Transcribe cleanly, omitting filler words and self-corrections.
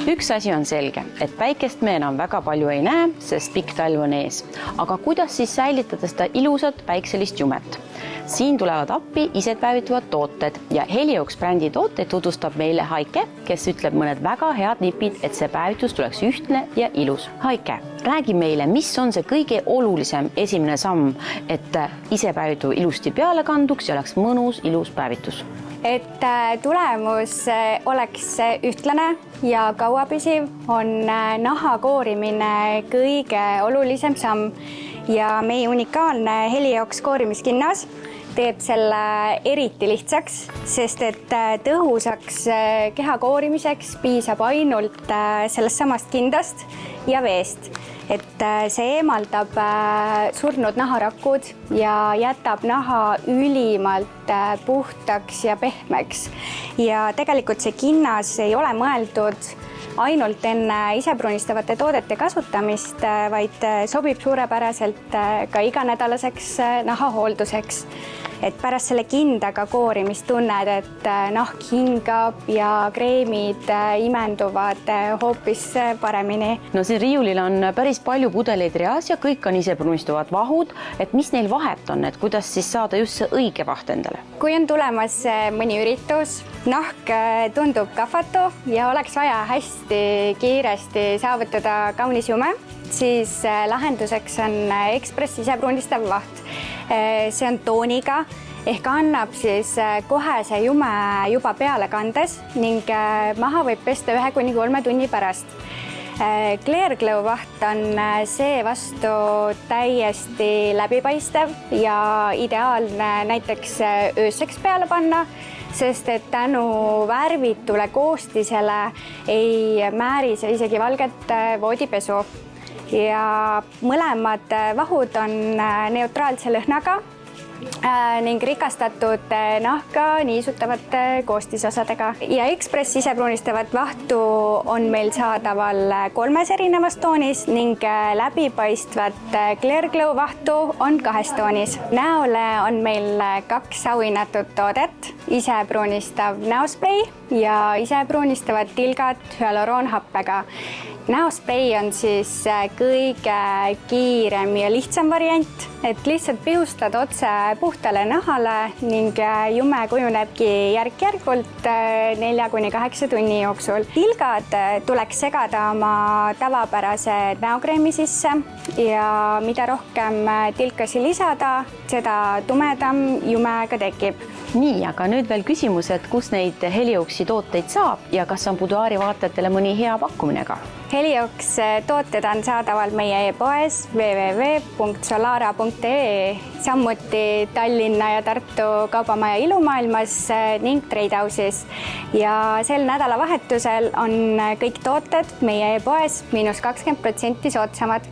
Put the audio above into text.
Üks asi on selge, et päikest me enam väga palju ei näe, sest pikk talv on ees. Aga kuidas siis säilitada seda ilusat päikselist jumet? Siin tulevad appi isepäevituvad tooted ja Heliox brändi tooteid tutvustab meile Heike, kes ütleb mõned väga head nipid, et see päevitus tuleks ühtne ja ilus. Heike, räägi meile, mis on see kõige olulisem esimene samm, et isepäevitu ilusti peale kanduks ja oleks mõnus, ilus päevitus? Et tulemus oleks ühtlane ja kauapüsiv, on naha koorimine kõige olulisem samm ja meie unikaalne Heliox koorimiskinnas teeb selle eriti lihtsaks, sest et tõhusaks keha koorimiseks piisab ainult sellest samast kindast ja veest. Et see eemaldab surnud naharakud ja jätab naha ülimalt puhtaks ja pehmeks. Ja tegelikult see kinnas ei ole mõeldud ainult enne isepruunistavate toodete kasutamist, vaid sobib suurepäraselt ka iganädalaseks nahahoolduseks. Et pärast selle kindaga koorimist tunned, et nahk hingab ja kreemid imenduvad hoopis paremini. No siin riiulil on päris palju pudeleid reas ja kõik on isepruunistuvad vahud, et mis neil vahet on, et kuidas siis saada just see õige vaht endale? Kui on tulemas mõni üritus, nahk tundub kahvatu ja oleks vaja hästi kiiresti saavutada kaunis jume, siis lahenduseks on Express isepruunistav vaht. See on tooniga ehk annab siis kohe see jume juba peale kandes ning maha võib pesta 1–3 tunni pärast. Clear Glow vaht on seevastu täiesti läbipaistev ja ideaalne näiteks ööseks peale panna, sest et tänu värvitule koostisele ei määrise isegi valget voodipesu. Ja mõlemad vahud on neutraalse lõhnaga ning rikastatud nahka niisutavate koostisosadega. Ja Express isepruunistavat vahtu on meil saadaval 3 erinevas toonis ning läbipaistvat Clear Glow vahtu on 2 toonis. Näole on meil 2 auhinnatud toodet, isepruunistav näosprei ja isepruunistavad tilgad hüaloroonhappega. Näosprei on siis kõige kiirem ja lihtsam variant, et lihtsalt pihustad otse puhtale nahale ning jume kujunebki järk-järgult 4–8 tunni jooksul. Tilgad tuleks segada oma tavapärase näokreemi sisse ja mida rohkem tilkasi lisada, seda tumedam jume ka tekib. Nii, aga nüüd veel küsimus, et kus neid Helioxi tooteid saab ja kas on buduaari vaatajatele mõni hea pakkumine ka? Heliox tooted on saadaval meie e-poes www.solara.ee, samuti Tallinna ja Tartu kaubamaja Ilumaailmas ning Treidausis. Ja sel nädalavahetusel on kõik tooted meie e-poes -20% soodsamad.